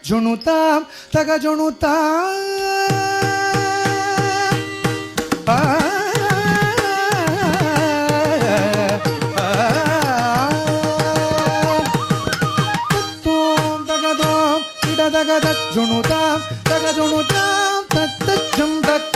ಜುಣುತಾಂ ತಗ ಜುಣುತಾಂ ಜುಣುತಾಂ ತಗ ಜುಣುತಾಂ ತಜ್ಜಂ ತಕ್ಕ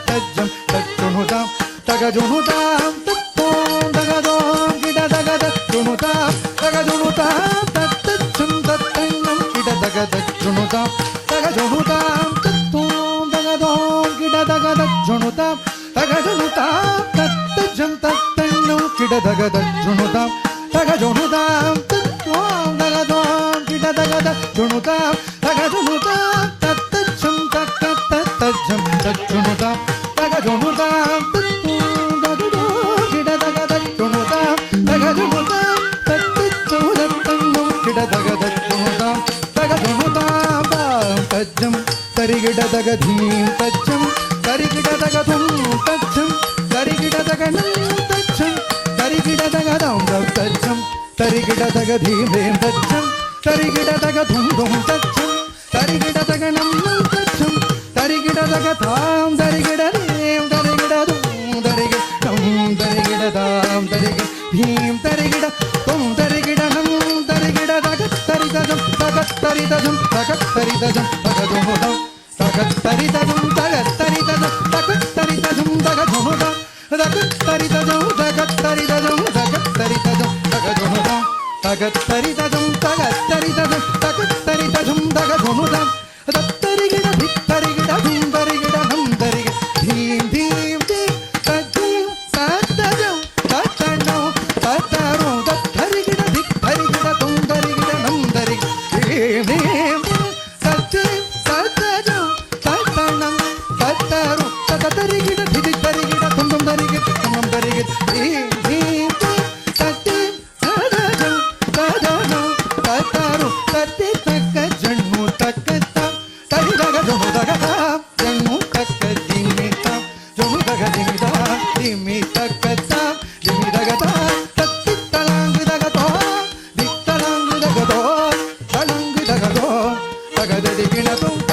ತಜ್ಜಂ ತಜ್ಜುಣುತಾಂ ತಗ ಜುಣುತಾಂ ತತ್ತೋಂ ತಗದೋಂ ಗಿಡ ತಗದ ಜುಣುತಾಂ ತಗ ಜುಣುತಾಂ ತತ್ತಜ್ಜಂ ತತ್ತಣ್ಣಂ ಗಿಡ ತಗದ ಜುಣುತಾಂ ತಗ ಜುಣುತಾಂ ತತ್ತೋಂ ತಗದೋಂ ಗಿಡ ತಗದ ಜುಣುತಾಂ ತಗ ಜುಣುತಾಂ ತತ್ತಜ್ಜಂ ತತ್ತಣ್ಣಂ ಗಿಡ ತಗದ ಜುಣುತಾಂ ತಗ ಜುಣುತಾಂ ತತ್ತೋಂ ತಗದೋಂ ಗಿಡ ತಗದ ಜುಣುತಾಂ ತಗ ಜುಣುತಾಂ ತತ್ತಜ್ಜಂ ತಕ್ಕ ತತ್ತಜ್ಜಂ ತಜ್ಜುಣುತಾಂ ತಗ ಜುಣುತಾಂ ತತ್ತೋಂ ತಗದೋಂ ಗಿಡ ತಗದ ಜುಣುತಾಂ ತಗ ಜುಣುತಾಂ ತತ್ತಜ್ಜಂ ತತ್ತಣ್ಣಂ ಗಿಡ ತಗದ ಜುಣುತಾಂ ತಗ ಜುಣುತಾಂ ತಾಂ ತಜ್ಜಂ ತರಿಗಿಡ ತಗ ಧೀಂ ತಜ್ಜಂ ತರಿಗಿಡ ತಗ ಧುಂ ತಜ್ಜಂ ತರಿಗಿಡ ತಗ ನಂ ತಜ್ಜಂ ತರಿಗಿಡ ತಗ ಧಂ ತಜ್ಜಂ ತರಿಗಿಡ ತಗ ಧೀಂ ಧೀಂ ತಜ್ಜಂ ತರಿಗಿಡ ತಗ ಧುಂ ಧುಂ ತಜ್ಜಂ ತರಿಗಿಡ ತಗ ನಂ ನಂ ತಜ್ಜಂ ತರಿಗಿಡ ತಗ ತಾಂ ತರಿಗಿಡ ಧೀಂ ತರಿಗಿಡ ಧುಂ ತರಿಗಿಡ ನಂ ತರಿಗಿಡ ತಾಂ ತರಿಗಿಡ ಧೀಂ ತರಿಗಿಡ ಧುಂ ತರಿಗಿಡ ನಂ ತರಿಗಿಡ ತಗ ತರಿದಜಂ ತಗ ತರಿದಜಂ ತಗ ತರಿದಜಂ ತಗ ಧುಂ ತಗ ತರಿದಜಂ ತಗ ತರಿದಜಂ ತಗ ತರಿದಜಂ ತಗ ಧುಂ ತಗ ತರಿದಜಂ ತಗ ತರಿದಜಂ ತಗ ತರಿದಜಂ ತಗ ಧುಂ ತಗ ತರಿದಜಂ ತಗ ತರಿದಜಂ ತಗ ತರಿದಜಂ ತಗ ಧುಂ ತತ್ತರಿಗಿಡ ಧಿತ್ತರಿಗಿಡ ಧುಂ ತರಿಗಿಡ ನಂ ತರಿಗಿಡ ಧೀಂ ಧೀಂ ಧೀಂ ತಜ್ಜಂ ತತ್ತಜಂ ತತ್ತಣ್ಣಂ ತತ್ತರು ತತ್ತರಿಗಿಡ ಧಿತ್ತರಿಗಿಡ ಧುಂ ತರಿಗಿಡ ನಂ ತರಿಗಿಡ ಧೀಂ ಧೀಂ ತಜ್ಜಂ ತತ್ತಜಂ ತತ್ತಣ್ಣಂ ತತ್ತರು ತತ್ತರಿಗಿಡ ಧಿತ್ತರಿಗಿಡ ಧುಂ ಧುಂ ತರಿಗಿಡ ನಂ ತರಿಗಿಡ ಧೀಂ ಧೀಂ ತಜ್ಜಂ ತತ್ತಜಂ ತತ್ತಣ್ಣಂ ತತ್ತರು ತತ್ತಿ ತಕ್ಕ ಜಣ್ಣು ತಕ್ಕ ತರಿದಗ ಜೊನು ದಗ ಜಣ್ಣು ತಕ್ಕ ದಿಮ್ಮಿ ತಾಂ ಜೊನು ದಗ ದಿಮ್ಮಿ ತಾಂ ದಿಮ್ಮಿ ತಕ್ಕ ತಾಂ ದಿಮ್ಮಿ ದಗ ತಾಂ ತತ್ತಿ ತಳಂಗ್ ದಗ ತೋ ದಿತ್ತಳಂಗ್ ದಗ ತೋ ತಳಂಗ್ ದಗ ತೋ ತಗದ ದಿಗಿಣ ತೋಂತ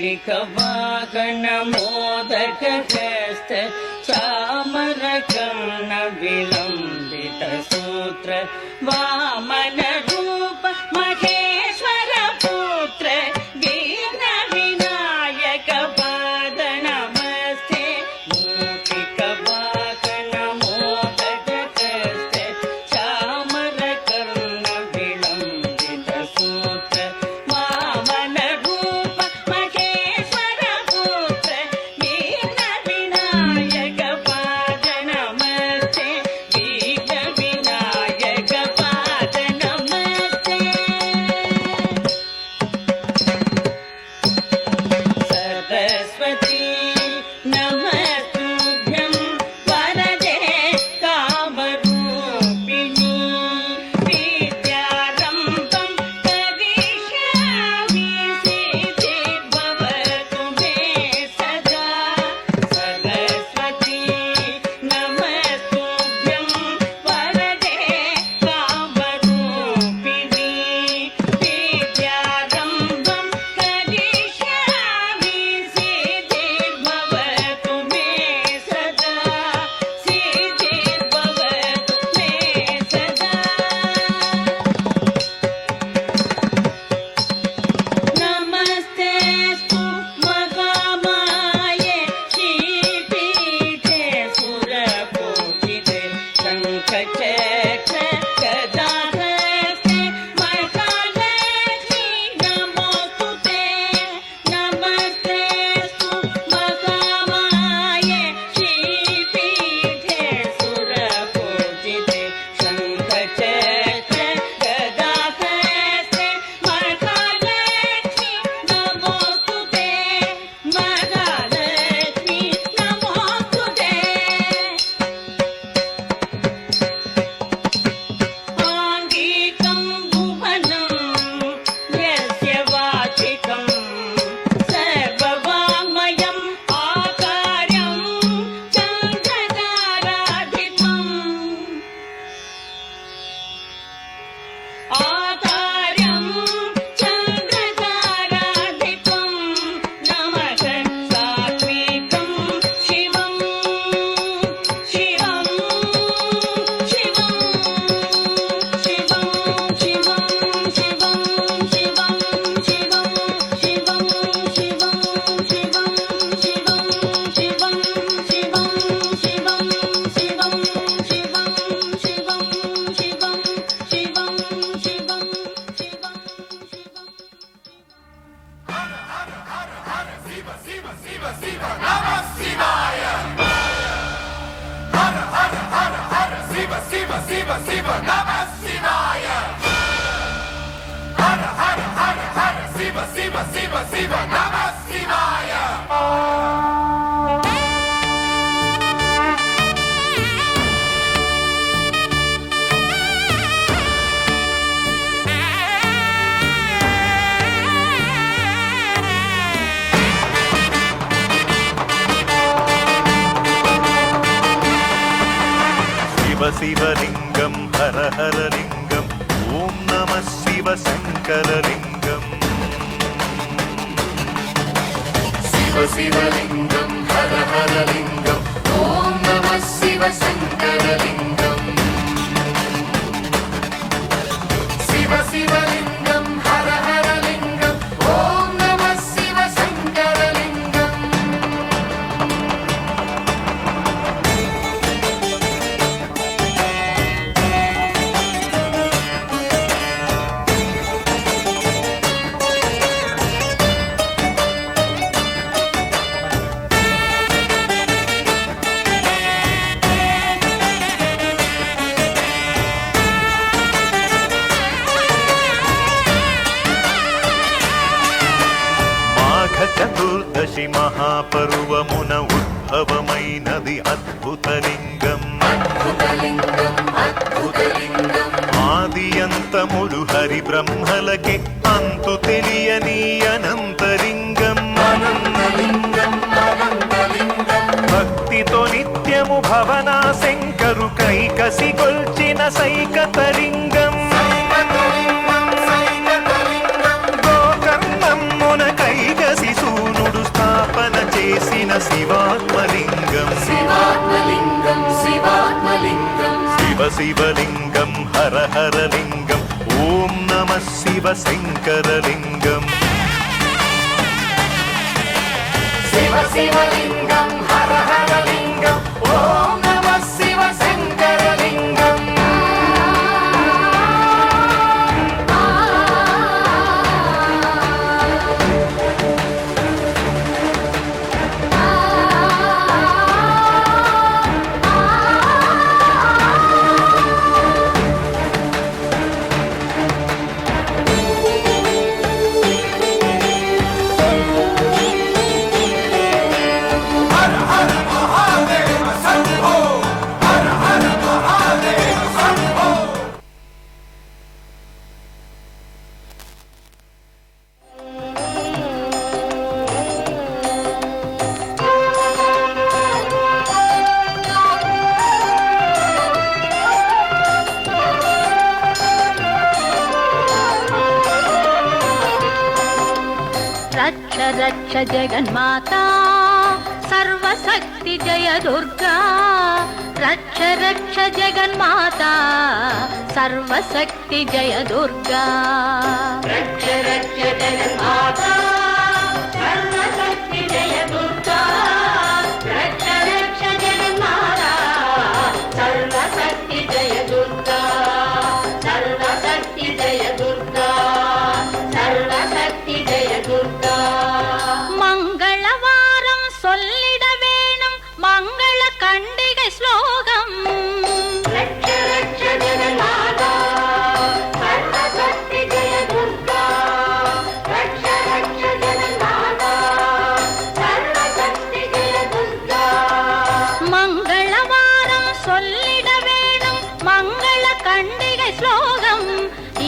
मूषिकवाहन मोदक हस्त चामर कर्ण विलंबित सूत्र वामन रूप महेश्वर पुत्र दीन विनायक पाद नमस्ते मूषिकवाहन मोदक हस्त चामर कर्ण विलंबित सूत्र Vaman Namaste, Siva Siva Namah Shivaya. Hara Hara Hara Hara Siva Siva Siva Siva Namah Shivaya. शिवलिंगं हर हर लिंगं ॐ नमः शिव शङ्करलिङ्गम् शिवलिंगं हर हर लिंगं ॐ नमः शिव शङ्करलिङ्गम् शिवलिंगं हर हर लिंगं ॐ नमः शिव शङ्करलिङ्गम् చతుర్దశి మహాపర్వమున ఉద్భవమైనది అద్భుతలింగం ఆది అంతములు హరి బ్రహ్మలకే అంతు తెలియని అనంతలింగం భక్తితో నిత్యము భవనా శంకరు కైకసి కొల్చిన సైకతలింగం చేసిన శివాత్మలింగం శివలింగం హర హర లింగం ఓం నమః శివ శంకరలింగం శివలింగం హర హర లింగం ఓం నమః శివ శంకరలింగం रक्ष जगन्माता सर्वशक्ति जय दुर्गा रक्ष जगन्माता सर्वशक्ति जय दुर्गा रक्ष जगन्माता सर्वशक्ति जय दुर्गा रक्ष जगन्माता सर्वशक्ति जय दुर्गा सर्वशक्ति जय दुर्गा सर्वशक्ति जय दुर्गा मंगलवारं சொல்லிட வேணும் மங்கள கண்டிகை ஸ்லோகம் रक्ष जगन्माता सर्वशक्ति जय दुर्गा रक्ष जगन्माता सर्वशक्ति जय दुर्गा மங்களவாரம் சொல்லிட வேணும் மங்கள கண்டிகை ஸ்லோகம்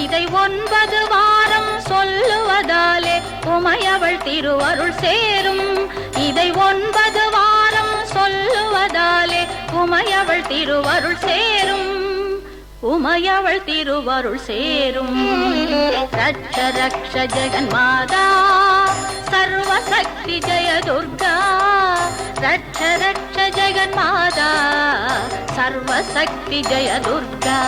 இதை 9 வாரம் சொல்லுவதாலே உமையவள் திருவருள் சேரும் இதை 9 வாரம் சொல்லுவதாலே உமையவள் திருவருள் சேரும் உமையவள் திருவருள் சேரும் ரக்ஷ ஜெகன்மாதா சர்வசக்தி ஜெய துர்கா ரக்ஷ ஜெகன்மாதா சர்வசக்தி ஜெய துர்கா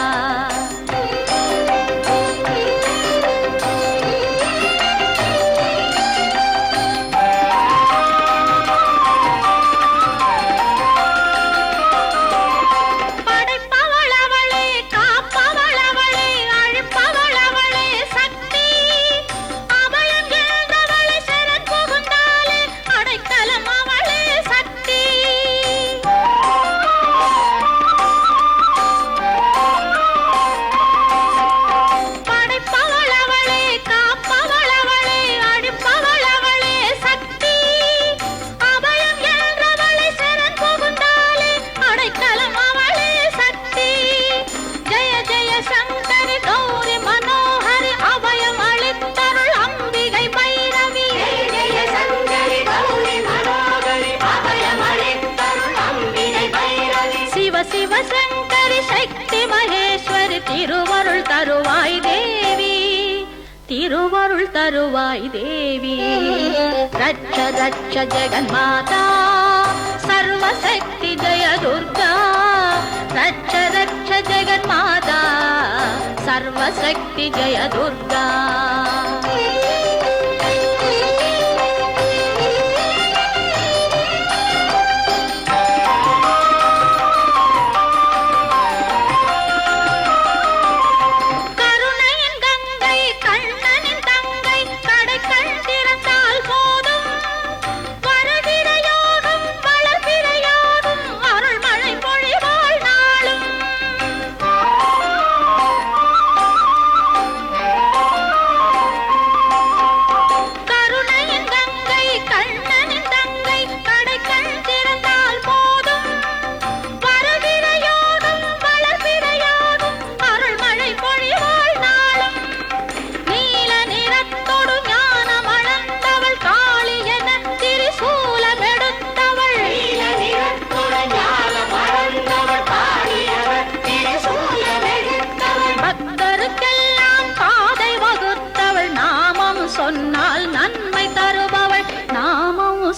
சிவசங்கரி சக்தி மகேஸ்வரி திருவருள் தருவாய் தேவி, திருவருள் தருவாய் தேவி. ரட்ச ரட்ச ஜெகன்மாதா சர்வசக்தி ஜெய துர்கா, ரட்ச ரட்ச ஜெகன்மாதா சர்வசக்தி ஜெய துர்கா.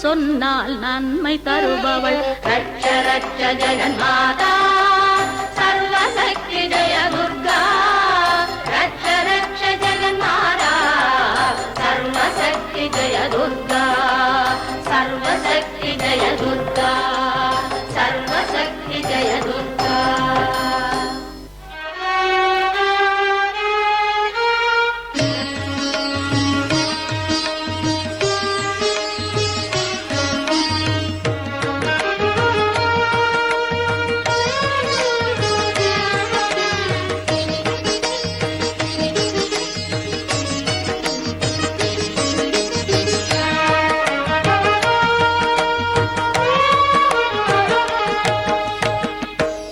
சொன்னால் நன்மை தருபவள் ரட்ச ரட்ச ஜெகன்மாதா சர்வசக்தி ஜெய துர்கா, ரட்ச ரட்ச ஜெகன்மாதா சர்வசக்தி ஜெய துர்கா, சர்வசக்தி ஜெய துர்கா, சர்வசக்தி ஜெய துர்கா.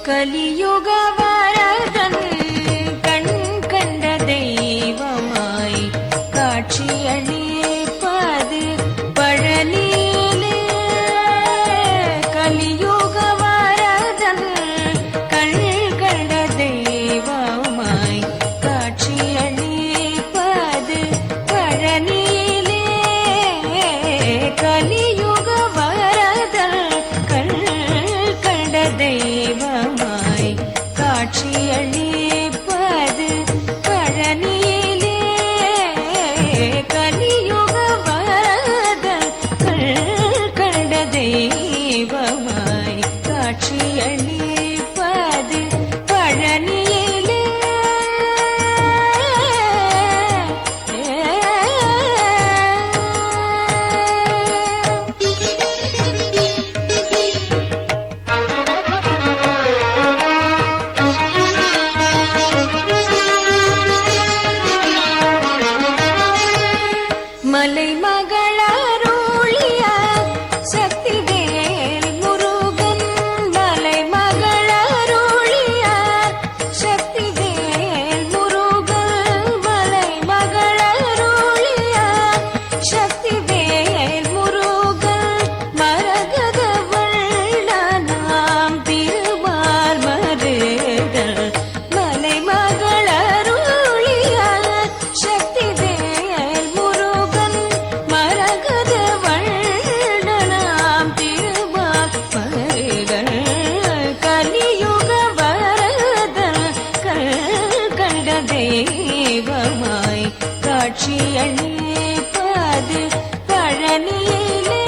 கலியுக வரதன் கண் கண்ட தெய்வமாய் காட்சியளிப்பது பழனியிலே. கலியுக வரதன் கண் கண்ட தெய்வமாய் காட்சியளிப்பது பழனியிலே. கலியுக வரதன் கண் கண்ட தெய்வமாய் காட்சியளிப்பது பழனியிலே. கலியுக வரதன் கண்ட தெய்வமாய் காட்சியளிப்பது பழனியிலே. மலை மகளருளிய சக்திவேல் முருகன், மலை மகளருளிய சக்திவேல் முருகன், மலை மகளருளிய சக்திவேல் முருகன். மரகத வண்ணனாம் திருமால் மருகன், மலை மகளருளிய சக்திவேல் முருகன், மரகத வண்ணனாம் திருமால் மருகன். கலியுக வரதன் கண்ட தெய்வமாய் காட்சியளிப்பது பழனியிலே.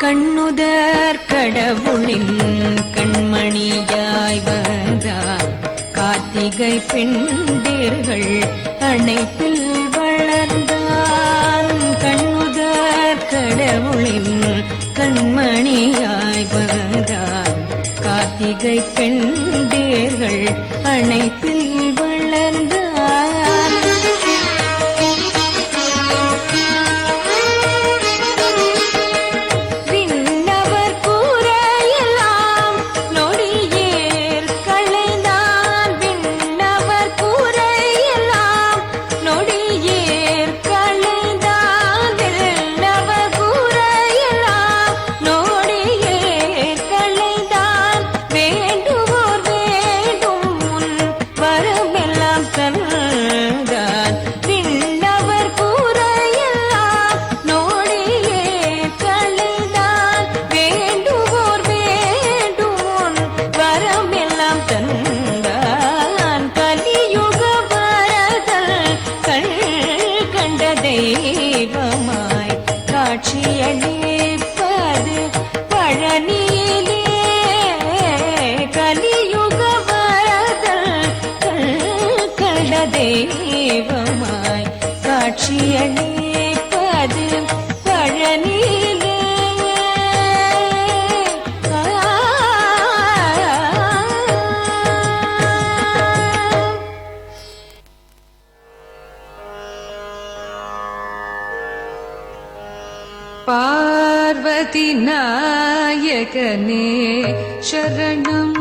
கண்ணுதர் கடவுளின் கண்மணியாய் வந்தார், கார்த்திகை பெண்டிர்கள் அணைப்பில் வளர்ந்தான். கண்ணுதர் கடவுளின் கண்மணியாய் வந்தார், கார்த்திகை பெண்டேர்கள் அணைப்பில் வளர்ந்தார். விண்ணவர் கூரையெல்லாம் நொடியேர் களைந்தான். விண்ணவர் கூரையெல்லாம் நொடியேர் களைந்தான். விண்ணவர் கூரையெல்லாம் நொடியேர் களைந்தான். வேண்டுவோர் வேண்டும் முன் வரமெல்லாம் தந்தான். விண்ணவர் கூரையெல்லாம் நொடியேர் களைந்தான். வேண்டுவோர் வேண்டும் முன் வரமெல்லாம் தந்தான். கலியுக வரதல் கண் கண்ட தெய்வமாய் காட்சியளிப்பது பழனியிலே. கலியுக வரதல் கண் கண்ட தெய்வமாய் காட்சியளிப்பது பழனியிலே. பார்வதி நாயகனே சரணம்.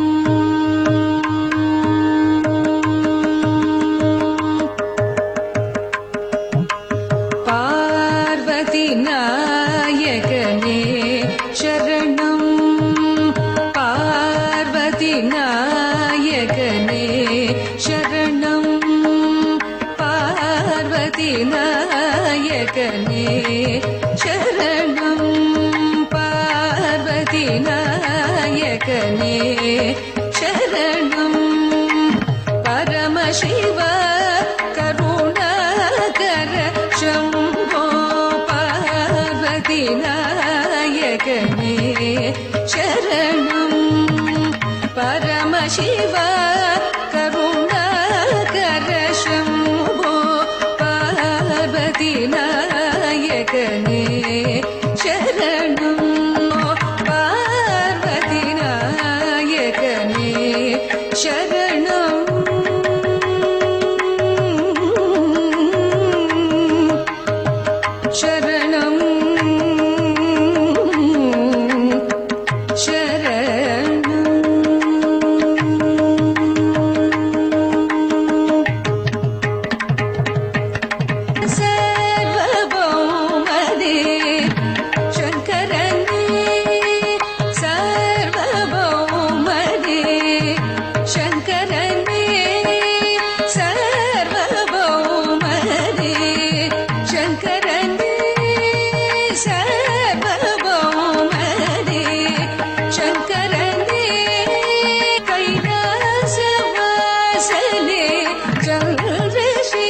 பார்வதி நாயகனே சரணம். பார்வதி நாயகனே சரணம். பார்வதி நாயகனே சரணம். பார்வதி நாயகனே சரணம். பரமசிவ கருணாகர சம்போ. பார்வதி நாயகனே சரணம். பரமசிவ கருணாகர சம்போ. பார்வதி நாயகனே சரணம். பார்வதி நாயகனே சரணம். சரணம் சர்வபௌமதே சங்கரனே. சர்வபௌமதே சங்கரனே. சர்வபௌமதே சங்கரனே. சர்வபௌமதே சங்கரனே. கைலாசவாசனே சந்திரசேகரனே.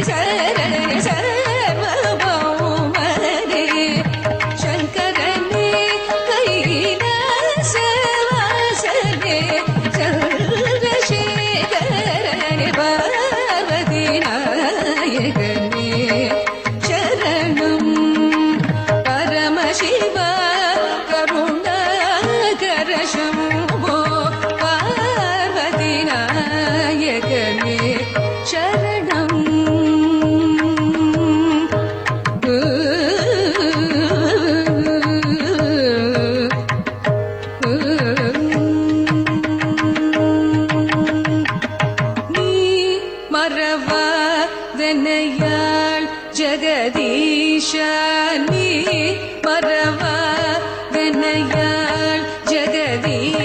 சரணே சர்வபௌமதே சங்கரனே. கைலாசவாசனே சந்திரசேகரனே. பார்வதி நாயகனே சரணம். பரமசிவ கருணாகர சம்போ. பார்வதி நாயகனே சரணம். நீ மறவாதனையாள் ஜகதீஷா. நீ மறவாதனையாள் ஜகதீஷா.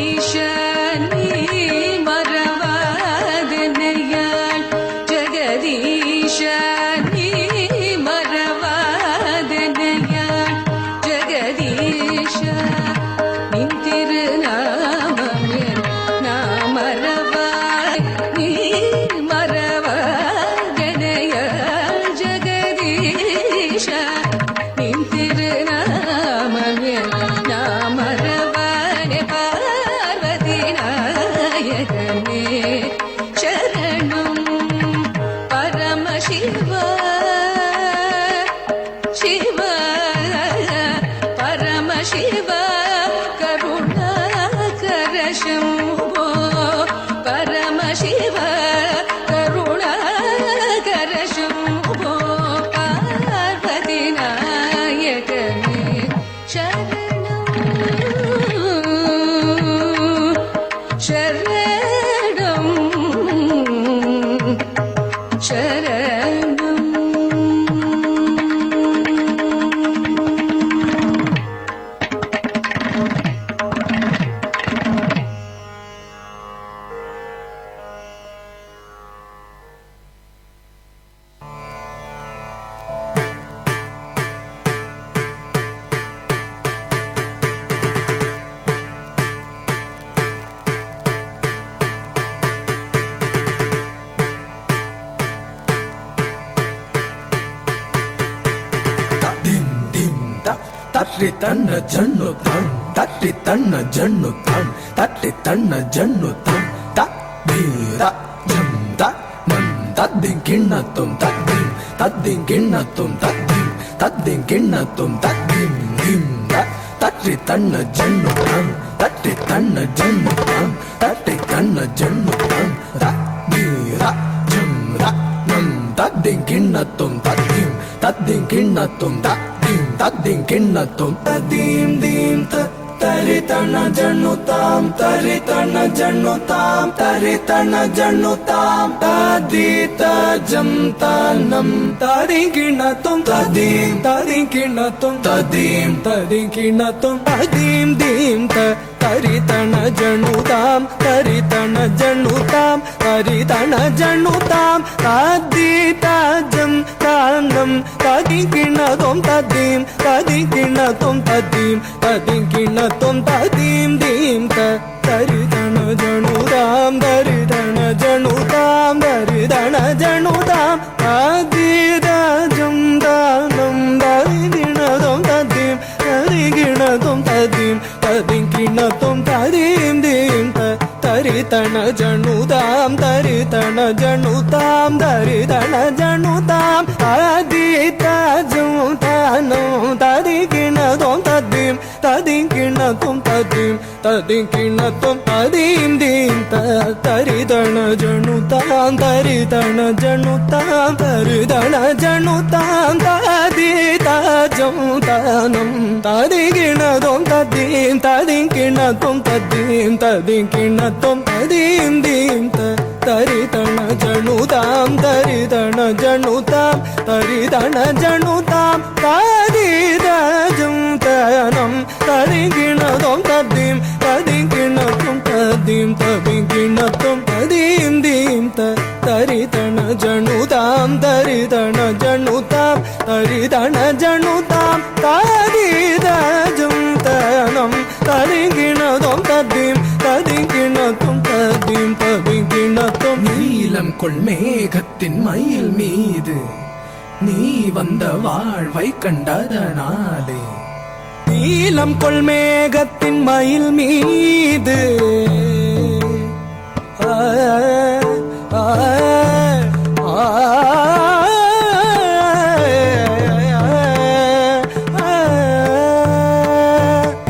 தட்டி தன்ன ஜன்னு தம் தட்டி தன்ன ஜன்னு தம் தட்டி தன்ன ஜன்னு தம் தீர ஜம் தம் தத்தின் கிண்ணத்தும் தத்தின் கிண்ணத்தும் தத்தின் கிண்ணத்தும் தத்தின் தட்டி தன்ன ஜன்னு தம் தட்டி தன்ன ஜன்னு தம் தட்டி தன்ன ஜன்னு தம் தீர ஜம் தம் தத்தின் கிண்ணத்தும் தத்தின் கிண்ணத்தும் தத்தின் கிண்ணத்தும் தீம் தீம் தரி தன ஜன்னு தாம் தரி தன ஜன்னு தாம் தரி தன ஜன்னு தாம் ததி தஜம் தனம் ததி கிண்ணத்தும் ததி கிண்ணத்தும் ததி கிண்ணத்தும் ததீம் தீம் தரி தன ஜன்னு தாம் தரி தன ஜன்னு தாம் தரி தன ஜன்னு தாம் ததி தஜம் தனம் ததி கிண்ணத்தும் ததீம் ததி கிண்ணத்தும் ததி கிண்ணத்தும் ததீம் தீம் தரி தன ஜனு தாம் தரி தன ஜனு தாம் தரி தன ஜனு தாம் ததி தஜம் தனம் தரி கிண்ணத்தும் ததீம் தரி கிண்ணத்தும் ததி கிண்ணத்தும் ததீம் தீம் தரி தன ஜனு தாம் தரி தன ஜனு தாம் தரி தன ஜனு தாம் ததி தஜம் தனம் ததி கிண்ணத்தும் ததி கிண்ணத்தும் ததி கிண்ணத்தும் ததீம் தீம் தரி தன ஜனு தாம் தரி தன ஜனு தாம் தரி தன ஜனு தாம் ததி தஜம் தனம் ததி கிண்ணத்தும் ததி கிண்ணத்தும் ததி கிண்ணத்தும் ததீம் தீம் தரி தன ஜனு தாம் தரி தன ஜனு தாம் தரி தன ஜனு தாம் ததி தஜம் தனம் ததி கிண்ணத்தும் ததி கிண்ணத்தும் ததி கிண்ணத்தும் ததீம் தீம் தரி தன ஜனு தாம் தரி தன ஜனு தாம் தரி தன ஜனு தாம் ததி தஜம் தனம் ததி கிண்ணத்தும் ததி கிண்ணத்தும் ததி கிண்ணத்தும் நீலம் கொள் மேகத்தின் மயில் மீது நீ வந்த வாழ்வை கண்டதனாலே நீலம் கொள் மேகத்தின் மயில் மீது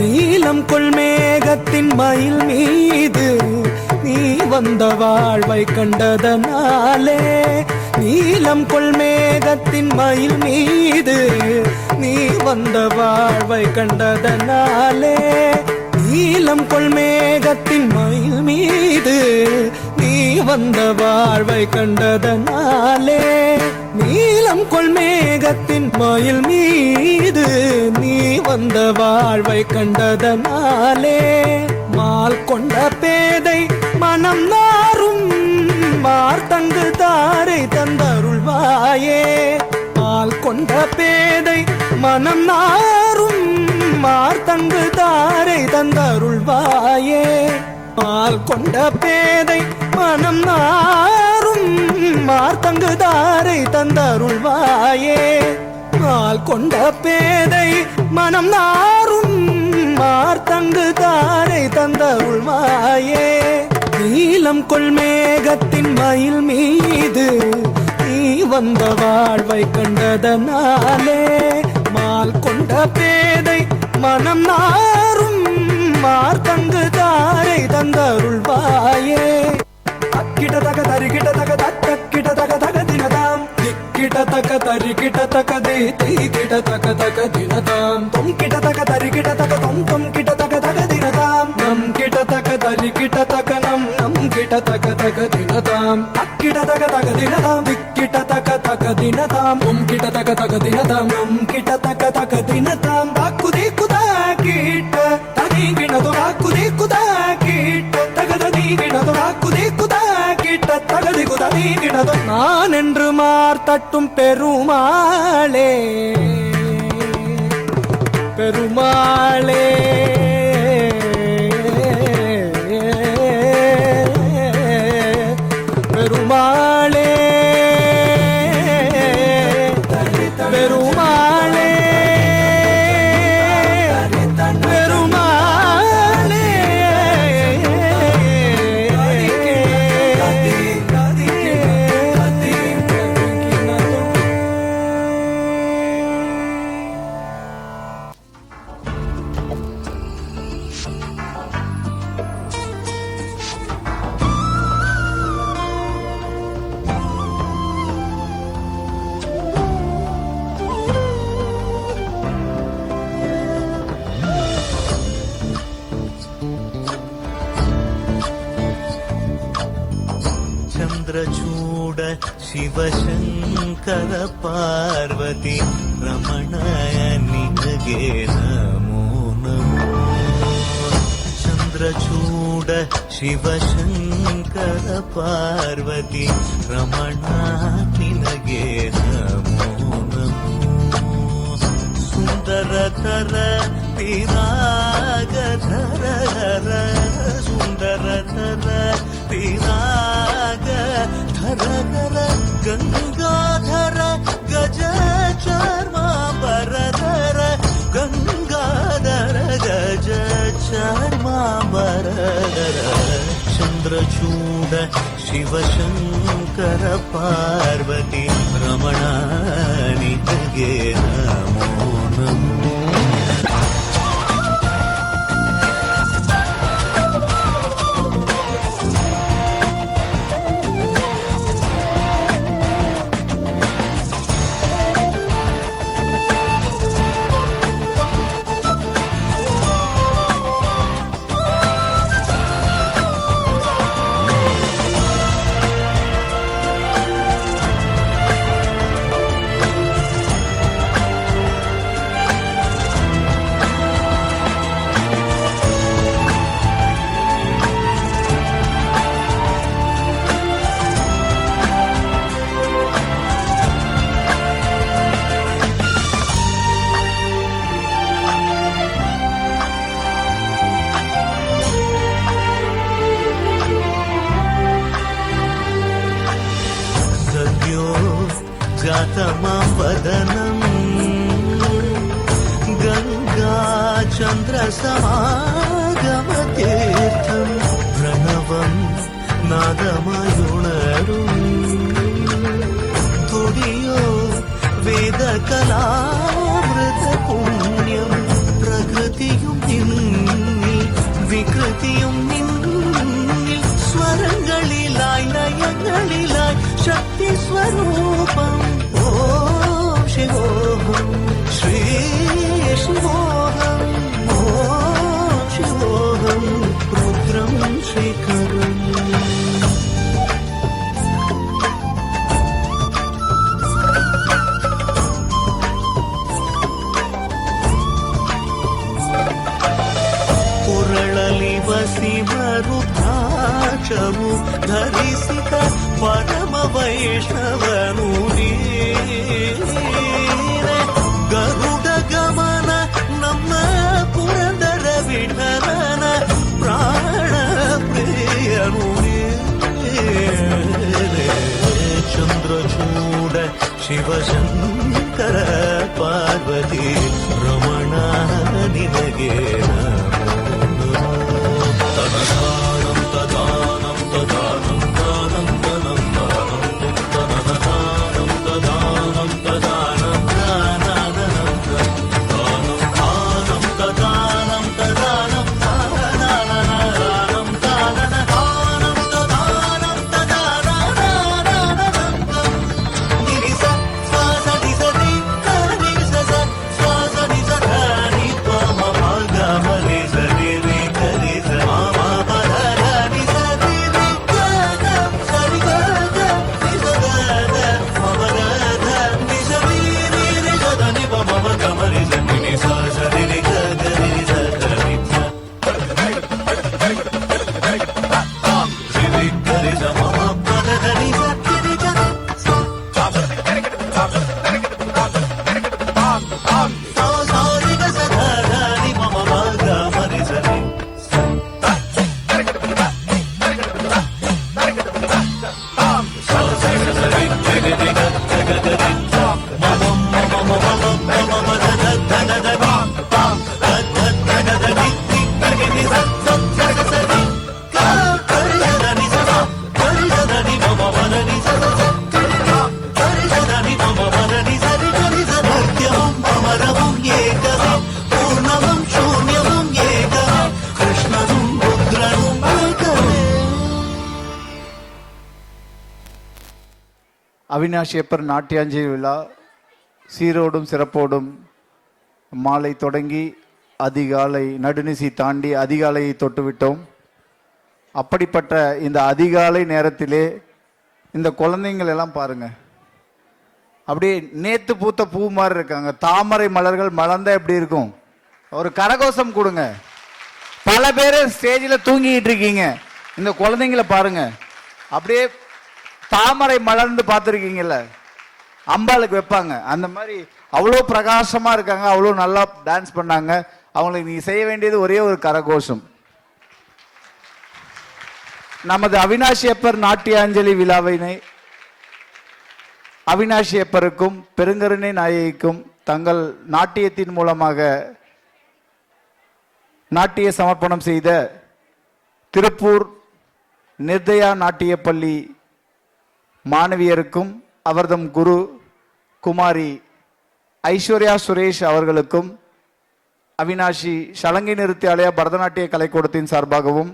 நீலம் கொள் மேகத்தின் மயில் மீது நீ வந்த வாழ்வை கண்டதனாலே நீலம் கொள் மேகத்தின் மயில் மீது நீ வந்த வாழ்வை கண்டதனாலே நீலம் கொள் மேகத்தின் மயில் மீது நீ வந்த வாழ்வை கண்டதனாலே நீலம் கொள் மேகத்தின் மயில் மீது நீ வந்த வாழ்வை கண்டதனாலே மால் கொண்ட பேதை மனம் நாரும் மார்த்தங்கு தாரை தந்தருள்வாயே மால் கொண்ட பேதை மனம் நாரும் மார்த்தங்கு தாரை தந்தருள்வாயே மால் கொண்ட பேதை மனம் நாரும் மார்த்தங்கு தாரை தந்தருள்வாயே மால் கொண்ட பேதை மனம் நாரும் மார்த்தங்கு தாரை தந்தருள்வாயே நீலம் கொள் மேகத்தின் மயில் மீது நீ வந்த வாழ்வை கண்டதனாலே மால் கொண்ட பேதை மனம் நாரும் மார்த்தங்கு தாரை தந்தருள்வாயே அக்கிட தக தரிகிட தக தக்கிட தக தக தினதாம் திக்கிட தக தரிகிட தக திகிட தக தக தினதாம் தொம் கிட தக தரிகிட தக தொம் கிட தக தக தினதாம் நம் கிட தக தரிகிட தக நம் கிட தக தக தினதாம் அக்கிட தக தக தினதாம் திக்கிட தக தக தினதாம் தொம் கிட தக தக தினதாம் நம் கிட தக தக தினதாம் தாக்குதி குதா கிட்ட ததிகிணது தாக்குதி குதா கிட்ட தகததிகிணது தாக்குதி குதா கிட்ட தகதி குததிகிணது நான் என்று மார்த்தட்டும் பெருமாளே பெருமாளே பெருமாளே பெருமாளே ಚಂದ್ರಚೂಡ ಶಿವಶಂಕರ ಪಾರ್ವತಿ ರಮಣ ನಿನಗೆ ನಮೋ ನಮೋ. ಚಂದ್ರಚೂಡ ಶಿವಶಂಕರ ಪಾರ್ವತಿ ರಮಣ ನಿನಗೆ ನಮೋ ನಮೋ. ಸುಂದರತರ ಪಿರಾಗಧರ ಸುಂದರತರ ಪಿರಾಗಧರ ಗಂಗಾಧರ ಗಜ ಚರ್ಮಾಂಬರಧರ ಗಂಗಾಧರ ಗಜ ಚರ್ಮಾಂಬರಧರ. ಚಂದ್ರಚೂಡ ಶಿವಶಂಕರ ಪಾರ್ವತಿ ರಮಣ ನಿನಗೆ ನಮೋ ನಮೋ. जातमवदनं गङ्गाचन्द्रसमागमतीर्थं प्रणवं नादमयुणरुं तुडियो वेदकलामृतपुण्यं प्रकृतियुं निन्निल विकृतियुं निन्निल स्वरங்களிலாய் லயங்களிலாய் शक्ति स्वरूपं ओम शिवोहम श्री शिवोहम ओम शिवोहम रुद्रं शेखरम्. पुरळलि वसिवरुद्राक्षमु धरिसित परम वैष्णवनु ನೀನೆ. ಗರುಡ ಗಮನ ನಮ್ಮ ಪುರಂದರ ವಿಠಲನ ಪ್ರಾಣ ಪ್ರಿಯನು ನೀನೆ. ಚಂದ್ರಚೂಡ ಶಿವಶಂಕರ ಪಾರ್ವತಿ ರಮಣ ನಿನಗೆ ನಮೋ ನಮೋ. ತದಾನಂ ತದಾನಂ ತದಾನಂ ದಾನಂ ತನಂ ದಾನಂ ತನದಾನಂ ತದಾನಂ ತದಾನಂ ದಾನಂ ದಾನಂ ದಾನಂ ತದಾನಂ ತದಾನಂ ದಾನಂ ದಾನಂ ತದಾನಂ ತದಾನಂ ನಿರಿಸ ಸ್ವಾಸ ನಿಸ ನಿ ನಿ ಸ ಸ್ವಾಸ ನಿಸ ನಿ ಪ ಮ ಮ ಗ ಮ ರೆ ಸ ರಿ ರಿ ಗ ರಿ ಸ ಮ ಮ ಪ ಧ ಧ ನಿ ಸ ರಿ ರಿ ಗ ಗ ಸ ರಿ ಗ ಗ ನಿ ಸ ಗ ಗ ಮ ಮ ಗ ಧ ನಿ ಸ ರಿ ರಿ ರಿ ಗ ಧ ನಿ ಪ ಮ ಮ ಗ ಮ ರಿ ಸ ನಿ ನಿ ಸ ಸ ರಿ ರಿ ಗ ಗ ರಿ ಸ ಗ ರಿ ಸ ರಿ ರಿ ಗ ರಿ ಸ ಮ ಮ ಪ ಧ ಧ ನಿ ಸ ರಿ ರಿ ಗ அவினாஷியப்பர் நாட்டியாஞ்சலி விழா சீரோடும் சிறப்போடும் மாலை தொடங்கி அதிகாலை நடுநிசி தாண்டி அதிகாலையை தொட்டுவிட்டோம். அப்படிப்பட்ட இந்த அதிகாலை நேரத்திலே இந்த குழந்தைங்கள் எல்லாம் பாருங்க, அப்படியே நேத்து பூத்த பூ மாதிரி இருக்காங்க. தாமரை மலர்கள் மலர்ந்தா எப்படி இருக்கும்? ஒரு கரகோஷம் கொடுங்க. பல பேர் ஸ்டேஜில் தூங்கிட்டு இருக்கீங்க, இந்த குழந்தைங்கள பாருங்க, அப்படியே தாமரை மலர்ந்து பார்த்துருக்கீங்கல்ல, அம்பாளுக்கு வைப்பாங்க அந்த மாதிரி. அவ்வளோ பிரகாசமா இருக்காங்க, அவ்வளோ நல்லா டான்ஸ் பண்ணாங்க. அவங்களுக்கு நீங்க செய்ய வேண்டியது ஒரே ஒரு கரகோஷம். நமது அவினாஷியப்பர் நாட்டியாஞ்சலி விழாவினை அவினாஷியப்பருக்கும் பெருங்கருணை நாயகிக்கும் தங்கள் நாட்டியத்தின் மூலமாக நாட்டிய சமர்ப்பணம் செய்த திருப்பூர் நிர்தயா நாட்டிய பள்ளி மாணவியருக்கும் அவர்தம் குரு குமாரி ஐஸ்வர்யா சுரேஷ் அவர்களுக்கும் அவினாஷி சலங்கை நிறுத்தியாலய பரதநாட்டிய கலைக்கூடத்தின் சார்பாகவும்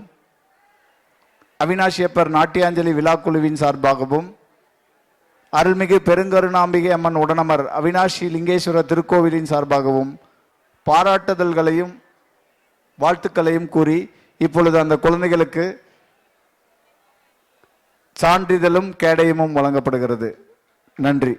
அவினாஷியப்பர் நாட்டியாஞ்சலி விழா குழுவின் சார்பாகவும் அருள்மிகு பெருங்கருணாம்பிகை அம்மன் உடனமர் அவினாஷி லிங்கேஸ்வர திருக்கோவிலின் சார்பாகவும் பாராட்டுதல்களையும் வாழ்த்துக்களையும் கூறி இப்பொழுது அந்த குழந்தைகளுக்கு சான்றிதழும் கேடயமும் வழங்கப்படுகிறது. நன்றி.